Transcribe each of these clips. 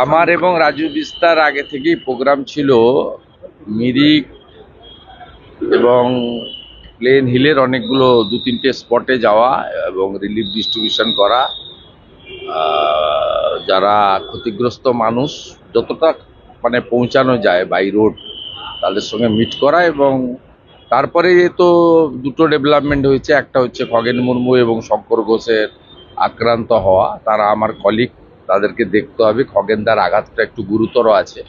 আমার এবং রাজু বিস্তার আগে থেকেই প্রোগ্রাম ছিল মিরিক এবং প্লেন হিলের অনেকগুলো 2-3টে স্পটে যাওয়া এবং রিলিফ ডিস্ট্রিবিউশন করা। যারা ক্ষতিগ্রস্ত মানুষ যতটা পৌঁছানো যায় বাই রোড তাদের সঙ্গে মিট করা। এবং তারপরে তো দুটো ডেভেলপমেন্ট হয়েছে, একটা হচ্ছে খগেন মুর্মু এবং শঙ্কর ঘোষের আক্রান্ত হওয়া। তারা আমার কলিগ, তাদেরকে দেখতে হবে। খগেনদার আঘাতটা একটু গুরুতর আছে,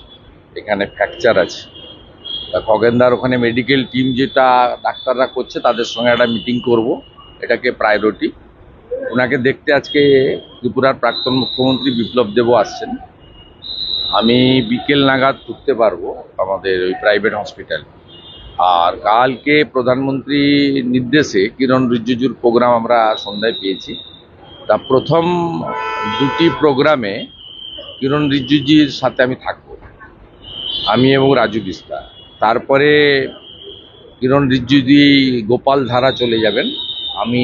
এখানে ফ্র্যাকচার আছে। তা খগেনদার ওখানে মেডিকেল টিম যেটা ডাক্তাররা করছে তাদের সঙ্গে একটা মিটিং করব, এটাকে প্রায়োরিটি। ওনাকে দেখতে আজকে ত্রিপুরার প্রাক্তন মুখ্যমন্ত্রী বিপ্লব দেবও আসছেন। আমি বিকেল নাগাদ ঢুকতে পারবো আমাদের ওই প্রাইভেট হসপিটাল। আর কালকে প্রধানমন্ত্রী নির্দেশে কিরণ রিজিজুর প্রোগ্রাম আমরা সন্ধ্যায় পেয়েছি। তা প্রথম দুটি প্রোগ্রামে কিরণ রিজিজুর সাথে আমি থাকবো, আমি এবং রাজু বিস্তার। তারপরে কিরণ রিজিজু গোপাল ধারা চলে যাবেন। আমি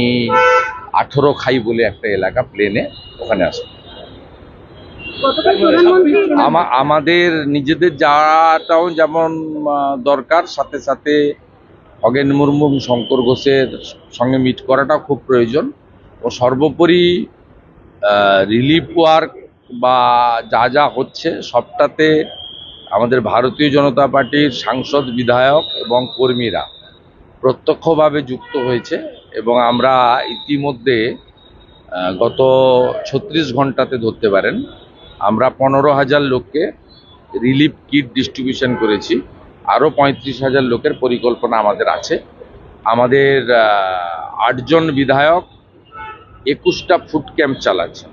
18 খাই বলে একটা এলাকা প্লেনে, ওখানে আসবো। আমাদের নিজেদের যাওয়াটাও যেমন দরকার, সাথে সাথে খগেন মুর্মু এবং শঙ্কর ঘোষের সঙ্গে মিট করাটাও খুব প্রয়োজন। ও সর্বোপরি রিলিফ ওয়ার্ক বা যা যা হচ্ছে সবটাতে আমাদের ভারতীয় জনতা পার্টির সাংসদ, বিধায়ক এবং কর্মীরা প্রত্যক্ষভাবে যুক্ত হয়েছে। এবং আমরা ইতিমধ্যে গত 36 ঘন্টাতে ধরতে পারেন আমরা 15,000 লোককে রিলিফ কিট ডিস্ট্রিবিউশন করেছি। আরও 35,000 লোকের পরিকল্পনা আমাদের আছে। আমাদের 8 জন বিধায়ক 21টা ফুড ক্যাম্প চালাচ্ছে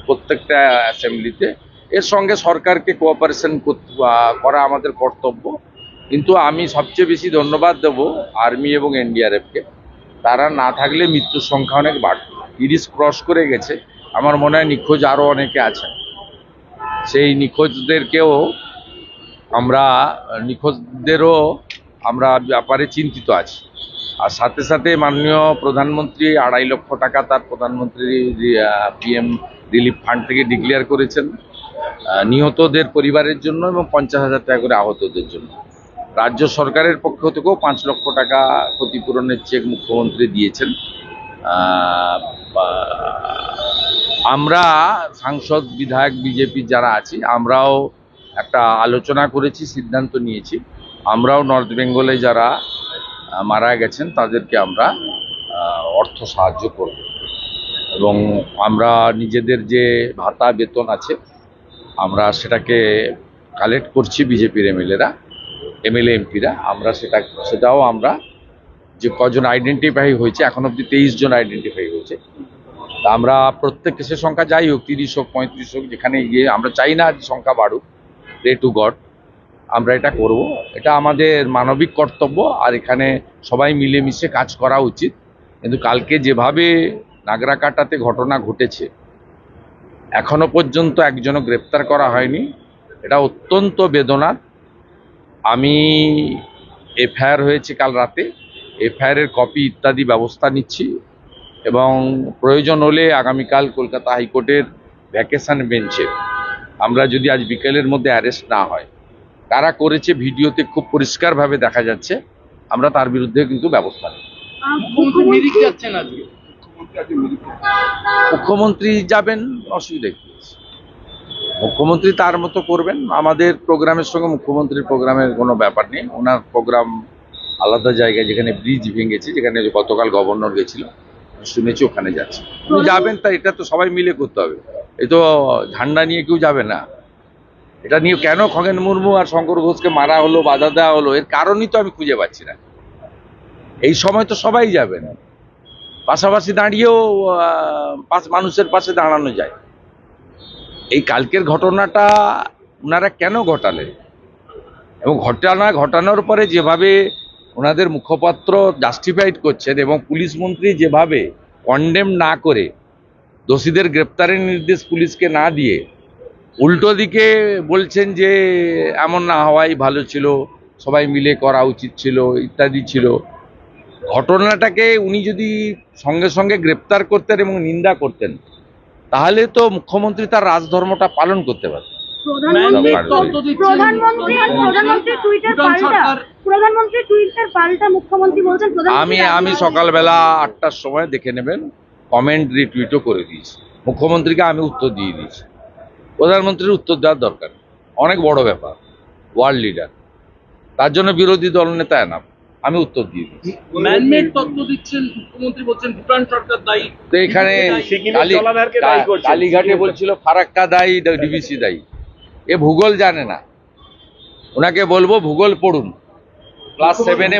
প্রত্যেকটা অ্যাসেম্বলিতে। এর সঙ্গে সরকারকে কোঅপারেশন করা আমাদের কর্তব্য। কিন্তু আমি সবচেয়ে বেশি ধন্যবাদ দেব আর্মি এবং এনডিআরএফকে। তারা না থাকলে মৃত্যুর সংখ্যা অনেক বাড়ত। 30 ক্রস করে গেছে। আমার মনে হয় নিখোঁজ আরও অনেকে আছেন। সেই নিখোঁজদেরকেও নিখোঁজদেরও আমরা ব্যাপারে চিন্তিত আছি। আর সাথে সাথে মাননীয় প্রধানমন্ত্রী 2.5 লক্ষ টাকা তার প্রধানমন্ত্রী পিএম রিলিফ ফান্ড থেকে ডিক্লেয়ার করেছেন নিহতদের পরিবারের জন্য এবং 50,000 টাকা করে আহতদের জন্য। রাজ্য সরকারের পক্ষ থেকেও 5 লক্ষ টাকা ক্ষতিপূরণের চেক মুখ্যমন্ত্রী দিয়েছেন। আমরা সাংসদ, বিধায়ক, বিজেপি যারা আছি আমরাও একটা আলোচনা করেছি, সিদ্ধান্ত নিয়েছি। আমরাও নর্থ বেঙ্গলে যারা মারা গেছেন তাদেরকে আমরা অর্থ সাহায্য করব। এবং আমরা নিজেদের যে ভাতা বেতন আছে আমরা সেটাকে কালেক্ট করছি, বিজেপির এমএলএ এমপিরা। আমরা সেটাও আমরা যে কজন আইডেন্টিফাই হয়েছে, এখন অব্দি 23 জন আইডেন্টিফাই হয়েছে। তা আমরা প্রত্যেক কেসের সংখ্যা যাই হোক, 30 হোক 35 হোক, যেখানে গিয়ে আমরা চাই না যে সংখ্যা বাড়ুক, প্রে টু গড, আমরা এটা করব। এটা আমাদের মানবিক কর্তব্য। আর এখানে সবাই মিলেমিশে কাজ করা উচিত। কিন্তু কালকে যেভাবে নাগরাকাটাতে ঘটনা ঘটেছে, এখনো পর্যন্ত একজনও গ্রেপ্তার করা হয়নি। এটা অত্যন্ত বেদনার। আমি এফআইআর হয়েছে কাল রাতে, এফআইআরের কপি ইত্যাদি ব্যবস্থা নিচ্ছি এবং প্রয়োজন হলে আগামীকাল কলকাতা হাইকোর্টের ভ্যাকেশন বেঞ্চে আমরা যদি আজ বিকেলের মধ্যে অ্যারেস্ট না হয়, কারা করেছে ভিডিওতে খুব পরিষ্কারভাবে দেখা যাচ্ছে, আমরা তার বিরুদ্ধে কিন্তু ব্যবস্থা নেব। মুখ্যমন্ত্রী যাবেন, অসুবিধা কি? মুখ্যমন্ত্রী তার মতো করবেন। আমাদের প্রোগ্রামের সঙ্গে মুখ্যমন্ত্রীর প্রোগ্রামের কোনো ব্যাপার নেই। ওনার প্রোগ্রাম আলাদা জায়গায়, যেখানে ব্রিজ ভেঙেছে, যেখানে গতকাল গভর্নর গেছিল, শুনেছি ওখানে যাচ্ছে। উনি যাবেন, তা এটা তো সবাই মিলে করতে হবে। এই তো ঝান্ডা নিয়ে কেউ যাবে না। এটা নিয়ে কেন খগেন মুর্মু আর শঙ্কর ঘোষকে মারা হলো, বাধা দেওয়া হলো, এর কারণই তো আমি খুঁজে পাচ্ছি না। এই সময় তো সবাই যাবেন, পাশাপাশি দাঁড়িয়েও মানুষের পাশে দাঁড়ানো যায়। এই কালকের ঘটনাটা ওনারা কেন ঘটালেন এবং ঘটানোর পরে যেভাবে ওনাদের মুখপাত্র জাস্টিফাইড করছেন এবং পুলিশ মন্ত্রী যেভাবে কন্ডেম না করে দোষীদের গ্রেপ্তারের নির্দেশ পুলিশকে না দিয়ে উল্টো দিকে বলছেন যে এমন না হওয়াই ভালো ছিল, সবাই মিলে করা উচিত ছিল ইত্যাদি ছিল। ঘটনাটাকে উনি যদি সঙ্গে সঙ্গে গ্রেপ্তার করতেন এবং নিন্দা করতেন তাহলে তো মুখ্যমন্ত্রী তার রাজধর্মটা পালন করতে পারে। আমি সকালবেলা 8টার সময় দেখে নেবেন, কমেন্ট রিটুইটও করে দিয়েছি, মুখ্যমন্ত্রীকে আমি উত্তর দিয়ে দিয়েছি। প্রধানমন্ত্রীর উত্তর দেওয়ার দরকার, অনেক বড় ব্যাপার, ওয়ার্ল্ড লিডার, তার জন্য বিরোধী দল নেতা এনাফ, আমি উত্তর দিয়ে দিচ্ছি। ম্যানমেড তত্ত্ব দিচ্ছেন মুখ্যমন্ত্রী, বলছেন ভুটান সরকার দায়ী। তো এখানে কালীঘাটে বলছিল ফারাক্কা দায়ী, ডিবিসি দায়ী। এ ভূগোল জানে না, ওনাকে বলবো ভূগোল পড়ুন, ক্লাস 7-এ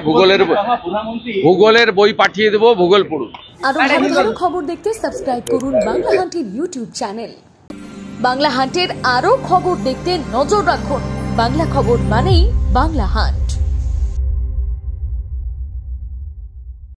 ভূগোলের বই পাঠিয়ে দেবো, ভূগোল পড়ুন। আরো ভালো খবর দেখতে সাবস্ক্রাইব করুন বাংলা হান্টের ইউটিউব চ্যানেল। বাংলা হান্টের আরো খবর দেখতে নজর রাখুন। বাংলা খবর মানেই বাংলা হান্ট।